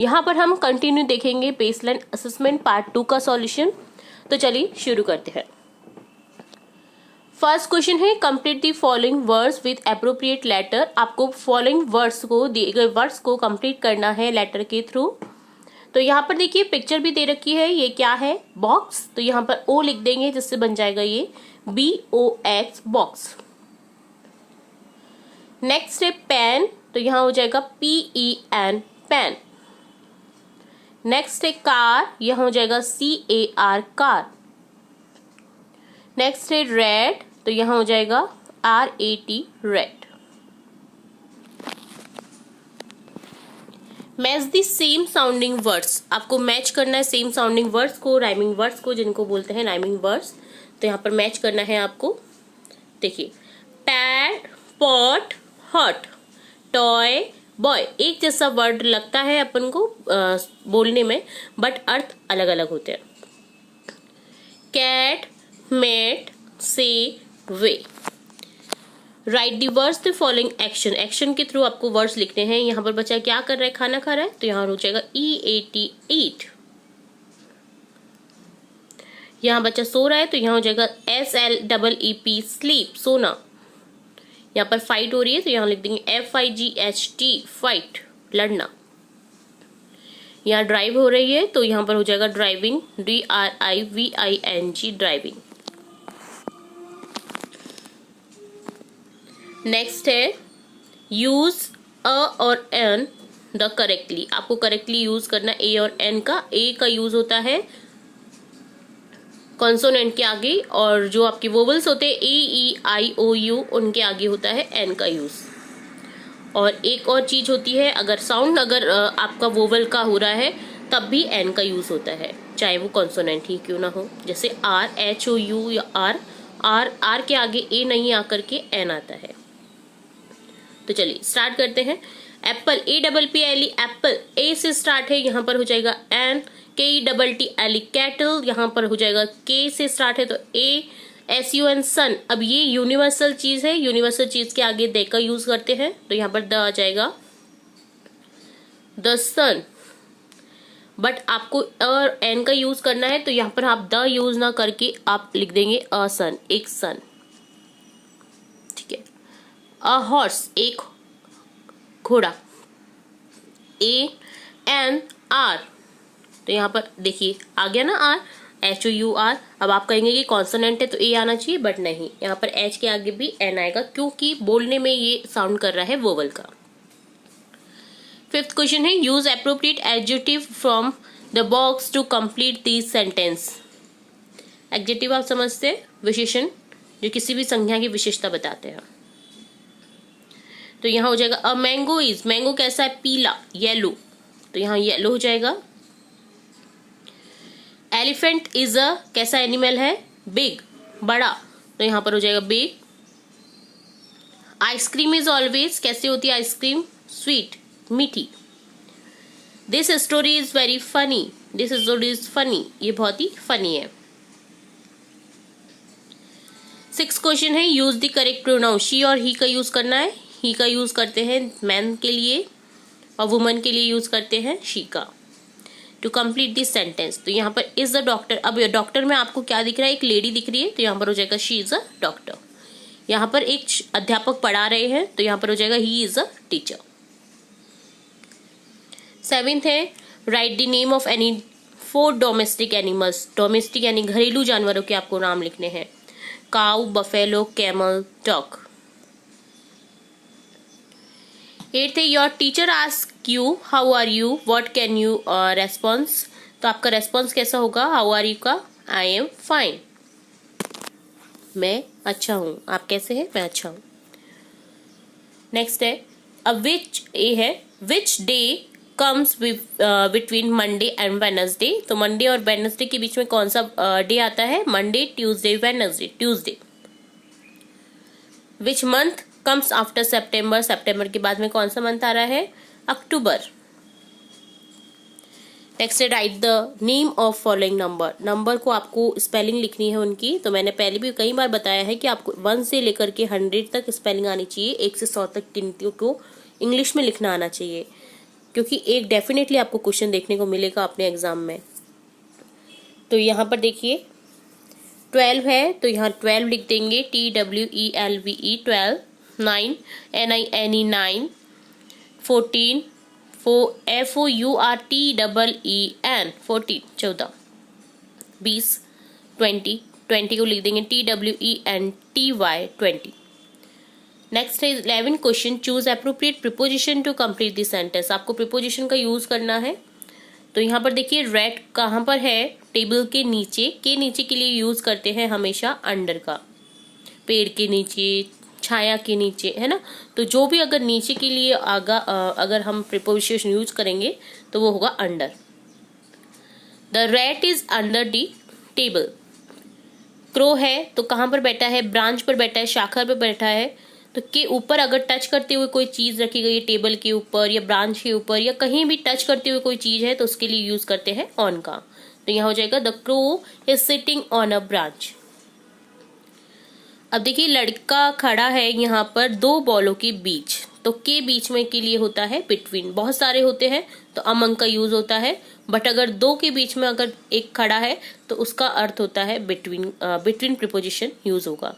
यहाँ पर हम कंटिन्यू देखेंगे बेसलाइन असेसमेंट पार्ट 2 का सॉल्यूशन। तो चलिए शुरू करते हैं। फर्स्ट क्वेश्चन है complete the following words with appropriate letter. आपको फॉलोइंग वर्ड्स को, दिए गए वर्ड्स को कंप्लीट करना है लेटर के थ्रू। तो यहाँ पर देखिए पिक्चर भी दे रखी है, ये क्या है, बॉक्स। तो यहाँ पर ओ लिख देंगे जिससे बन जाएगा ये BOX बॉक्स। नेक्स्ट है पेन, तो यहाँ हो जाएगा PEN पेन। नेक्स्ट है कार, यहाँ हो जाएगा CAR कार। नेक्स्ट है रेड, तो यहाँ हो जाएगा RAT red. Match the same sounding words, आपको मैच करना है सेम साउंडिंग वर्ड्स को, राइमिंग वर्ड्स को, जिनको बोलते हैं राइमिंग वर्ड्स। तो यहाँ पर मैच करना है आपको। देखिए pad, pot, hot, toy, boy, एक जैसा वर्ड लगता है अपन को बोलने में, बट अर्थ अलग अलग होते हैं। Cat, mat, say, way. Write the words the following action, action के थ्रू आपको वर्ड्स लिखने हैं। यहाँ पर बच्चा क्या कर रहा है, खाना खा रहा है, तो यहाँ हो जाएगा EAT ईट। यहाँ बच्चा सो रहा है, तो यहाँ हो जाएगा SLEEP स्लीप सोना। यहाँ पर फाइट हो रही है, तो यहाँ लिख देंगे FIGHT फाइट लड़ना। यहाँ ड्राइव हो रही है, तो यहाँ पर हो जाएगा ड्राइविंग DRIVING ड्राइविंग। नेक्स्ट है यूज अ और एन द करेक्टली, आपको करेक्टली यूज करना ए और एन का। ए का यूज होता है कॉन्सोनेंट के आगे, और जो आपके वोवल्स होते हैं AEIOU उनके आगे होता है एन का यूज। और एक और चीज होती है, अगर साउंड आपका वोवल का हो रहा है तब भी एन का यूज होता है, चाहे वो कॉन्सोनेंट ही क्यों ना हो। जैसे RHOU या आर के आगे ए नहीं आकर के एन आता है। तो चलिए स्टार्ट करते हैं। एप्पल APPLE एप्पल, ए से स्टार्ट है, यहाँ पर हो जाएगा एन। KETTLE कैटल, यहाँ पर हो जाएगा के से स्टार्ट है, तो ASUN सन। अब ये यूनिवर्सल चीज है, यूनिवर्सल चीज के आगे दे का यूज करते हैं, तो यहाँ पर द आ जाएगा द सन। बट आपको और एन का यूज करना है, तो यहाँ पर आप द यूज ना करके आप लिख देंगे अ सन, एक सन। ठीक है। अ हॉर्स, एक घोड़ा। ANR, तो यहाँ पर देखिए आ गया ना आर, HOUR। अब आप कहेंगे कि कॉन्सोनेंट है तो ए आना चाहिए, बट नहीं, यहाँ पर एच के आगे भी एन आएगा, क्योंकि बोलने में ये साउंड कर रहा है वोवल का। फिफ्थ क्वेश्चन है use appropriate adjective from the box to complete this sentence. Adjective आप समझते हैं, विशेषण जो किसी भी संज्ञा की विशेषता बताते हैं। तो यहाँ हो जाएगा अ मैंगो इज, मैंगो कैसा है, पीला, येलो, तो यहाँ येलो हो जाएगा। एलिफेंट इज अ कैसा एनिमल है, बिग, बड़ा, तो यहाँ पर हो जाएगा बिग। आइसक्रीम इज ऑलवेज, कैसे होती है आइसक्रीम, स्वीट, मीठी। This story is very funny, this story is funny, ये बहुत ही फनी है। सिक्स क्वेश्चन है use the correct pronoun, she और ही का यूज करना है। ही का यूज करते हैं मैन के लिए, और वुमन के लिए यूज करते हैं शी का। टू कंप्लीट दिस सेंटेंस, तो यहाँ पर इज द डॉक्टर। अब डॉक्टर में आपको क्या दिख रहा है, एक लेडी दिख रही है, तो यहाँ पर हो जाएगा शी इज अ डॉक्टर। यहाँ पर एक अध्यापक पढ़ा रहे हैं, तो यहाँ पर हो जाएगा he is a teacher. Seventh है write the name of any 4 domestic animals, domestic यानी घरेलू जानवरों के आपको नाम लिखने हैं। Cow, buffalo, camel, dog. Eighth है your teacher ask you how are you, what can you response, तो आपका रेस्पॉन्स कैसा होगा, हाउ आर यू का आई एम फाइन, मैं अच्छा हूं, आप कैसे हैं, मैं अच्छा हूं। नेक्स्ट है अब विच, ए है which day comes between Monday and Wednesday, तो मंडे और वेडनेसडे के बीच में कौन सा डे आता है, Monday, Tuesday, Wednesday, Tuesday. Which month comes after September, September के बाद में कौन सा मंथ आ रहा है, अक्टूबर। नेक्स्ट है write the name of following number, number को आपको स्पेलिंग लिखनी है उनकी। तो मैंने पहले भी कई बार बताया है कि आपको 1 से लेकर के 100 तक स्पेलिंग आनी चाहिए, 1 से 100 तक गिनतियों को इंग्लिश में लिखना आना चाहिए। क्योंकि एक डेफिनेटली आपको क्वेश्चन देखने को मिलेगा अपने एग्जाम में। तो यहाँ पर देखिए 12 है तो यहाँ 12 लिख देंगे, TWELVE 12, 9 NINE 9, 14 FOURTEEN 14 14, 20 20 20 को लिख देंगे TWENTY 20। नेक्स्ट है 11 question, choose appropriate preposition to complete this sentence. आपको प्रीपोजिशन का यूज करना है। तो यहाँ पर देखिए रेड कहाँ पर है, टेबल के नीचे के लिए यूज करते हैं हमेशा अंडर का, पेड़ के नीचे, छाया के नीचे, है ना। तो जो भी अगर नीचे के लिए अगर हम प्रीपोजिशन यूज करेंगे तो वो होगा under. The rat is under the table. Crow है तो कहाँ पर बैठा है, ब्रांच पर बैठा है, शाखा पर बैठा है। तो के ऊपर अगर टच करते हुए कोई चीज रखी गई है, टेबल के ऊपर या ब्रांच के ऊपर या कहीं भी टच करते हुए कोई चीज है, तो उसके लिए यूज करते हैं ऑन का। तो यहाँ हो जाएगा the crow is sitting on a branch. अब देखिए लड़का खड़ा है यहाँ पर दो बॉलों के बीच, तो के बीच में के लिए होता है बिटवीन। बहुत सारे होते हैं तो अमंग का यूज होता है, बट अगर दो के बीच में अगर एक खड़ा है तो उसका अर्थ होता है बिटवीन, बिटवीन प्रीपोजिशन यूज होगा।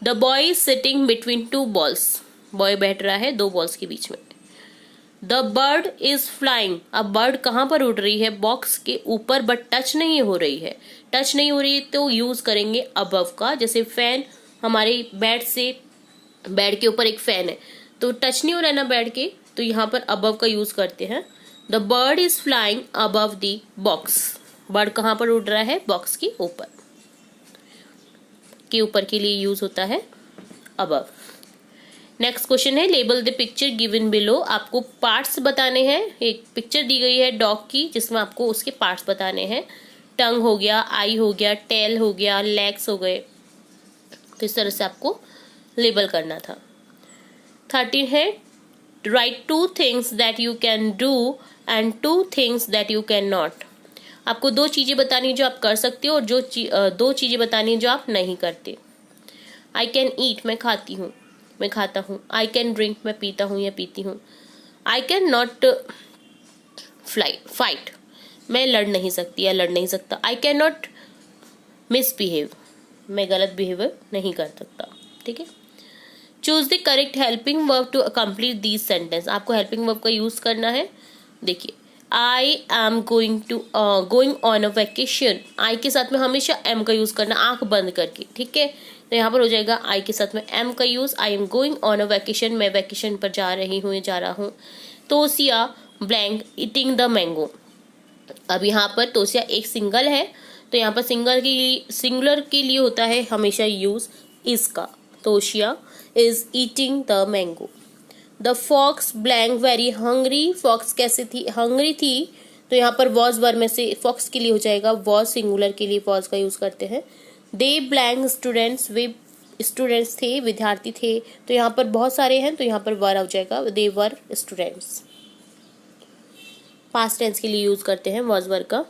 The boy is sitting between two balls. Boy बैठ रहा है दो बॉल्स के बीच में। The bird is flying. अब बर्ड कहाँ पर उड़ रही है, बॉक्स के ऊपर, बट टच नहीं हो रही है। टच नहीं हो रही है तो यूज करेंगे अबव का। जैसे फैन, हमारे बेड के ऊपर एक फैन है तो टच नहीं हो रहा है ना बेड के, तो यहाँ पर अबव का यूज करते हैं। The bird is flying above the box. Bird कहाँ पर उड़ रहा है, बॉक्स के ऊपर। के ऊपर के लिए यूज होता है अबव। नेक्स्ट क्वेश्चन है label the picture given below. आपको पार्ट्स बताने हैं। एक पिक्चर दी गई है डॉग की जिसमें आपको उसके पार्ट्स बताने हैं। टंग हो गया, आई हो गया, टेल हो गया, लेग्स हो गए। तो इस तरह से आपको लेबल करना था। 13 है write 2 things that you can do and 2 things that you can not. आपको दो चीजें बतानी जो आप कर सकते हो और दो चीजें बतानी जो आप नहीं करते। आई कैन ईट, मैं खाती हूँ, मैं खाता हूँ। आई कैन ड्रिंक, मैं पीता हूँ या पीती हूँ। आई कैन नॉट फाइट, मैं लड़ नहीं सकती या लड़ नहीं सकता। आई कैन नॉट मिसबिहेव, मैं गलत बिहेवियर नहीं कर सकता। ठीक है। Choose the correct helping verb to complete these sentence. आपको हेल्पिंग वर्ब का यूज करना है। देखिए I am going on a vacation. I के साथ में हमेशा एम का यूज करना, आंख बंद करके। ठीक है। तो यहाँ पर हो जाएगा आई के साथ में एम का use. I am going on a vacation, मैं वैकेशन पर जा रही हूँ, जा रहा हूँ। तोसिया ब्लैंक ईटिंग द मैंगो। अब यहाँ पर तोसिया एक सिंगल है तो यहाँ पर सिंगुलर के लिए होता है हमेशा यूज इज का। Tosiya is eating the mango. The fox blank very hungry. Fox कैसे थी, हंग्री थी। तो यहाँ पर वॉज वर्ब में से फॉक्स के लिए हो जाएगा वॉज, सिंगुलर के लिए वॉज का यूज करते हैं। दे ब्लैंक स्टूडेंट्स, वे स्टूडेंट्स थे, विद्यार्थी थे। तो यहाँ पर बहुत सारे हैं तो यहाँ पर वर हो जाएगा दे वर स्टूडेंट्स। पास्ट टेंस के लिए यूज करते हैं वॉज वर्ब का।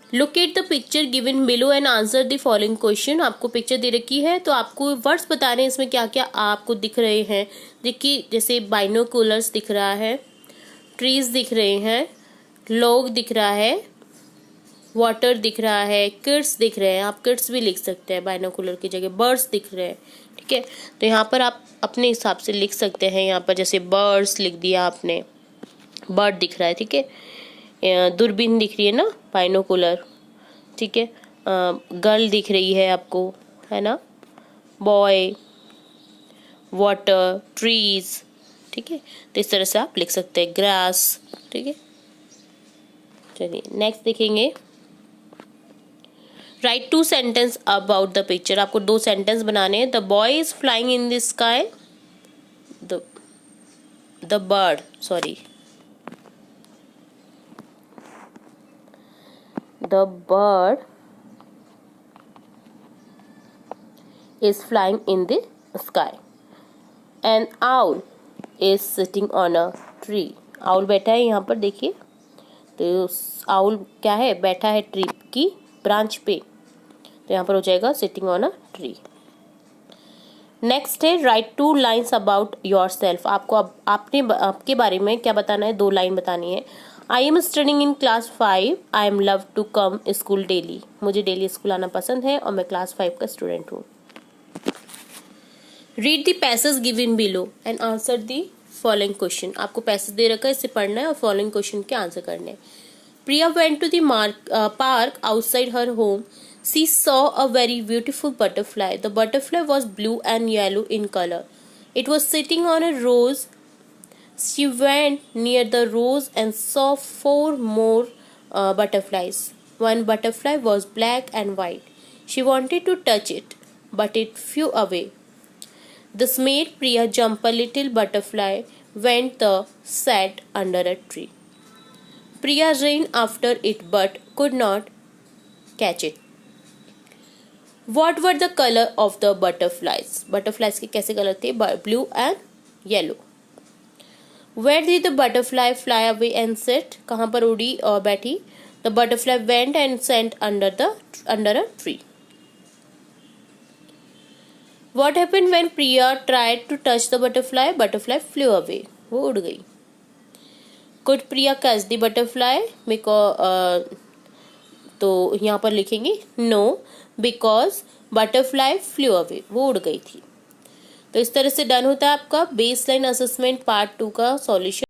Look at the picture given below and answer the following question. आपको पिक्चर दे रखी है तो आपको वर्ड्स बताने हैं इसमें क्या क्या आपको दिख रहे हैं। देखिए जैसे बाइनोकुलर्स दिख रहा है, ट्रीज दिख रहे हैं, लोग दिख रहा है, वाटर दिख रहा है, किड्स दिख रहे हैं। आप किड्स भी लिख सकते हैं बाइनोकुलर की जगह। बर्ड्स दिख रहे हैं। ठीक है। तो यहाँ पर आप अपने हिसाब से लिख सकते हैं। यहाँ पर जैसे बर्ड्स लिख दिया आपने, बर्ड दिख रहा है। ठीक है। दूरबीन दिख रही है ना, बाइनोकुलर। ठीक है। गर्ल दिख रही है आपको, है ना, बॉय, वाटर, ट्रीज। ठीक है। तो इस तरह से आप लिख सकते हैं, ग्रास। ठीक है। चलिए नेक्स्ट देखेंगे। Right 2 sentence about the picture. आपको 2 सेंटेंस बनाने हैं। The boy is flying in the sky. The bird, sorry, the bird is flying in the sky. An owl is sitting on a tree. owl बैठा है यहाँ पर देखिए। तो owl क्या है, बैठा है ट्री की ब्रांच पे। तो यहाँ पर हो जाएगा sitting on a tree. Next है write 2 lines about yourself. आपको आपके बारे में क्या बताना है, 2 लाइन बतानी है। I am studying in class 5, I am love to come school daily. मुझे डेली स्कूल आना पसंद है और मैं क्लास 5 का स्टूडेंट हूँ। Read the passage given below and answer the following question. आपको पैसेज दे रखा है, इसे पढ़ना है और फॉलोइंग क्वेश्चन के आंसर करने हैं। Priya went to the park outside her home. She saw a very beautiful butterfly. The butterfly was blue and yellow in color. It was sitting on a rose. She went near the rose and saw 4 more butterflies. One butterfly was black and white. She wanted to touch it, but it flew away. This made Priya jump a little. Butterfly went sat under a tree. Priya ran after it but could not catch it. What were the color of the butterflies? Butterflies के कैसे colour थे? Blue and yellow. Where did the butterfly fly away and sit? कहाँ पर उड़ी और बैठी? The butterfly went and sat under a tree. What happened when Priya tried to touch the butterfly? Butterfly flew away. वो उड़ गई. Could Priya catch the butterfly? Because तो यहाँ पर लिखेंगे no, because butterfly flew away. वो उड़ गई थी। तो इस तरह से डन होता है आपका बेसलाइन असेसमेंट पार्ट 2 का सॉल्यूशन।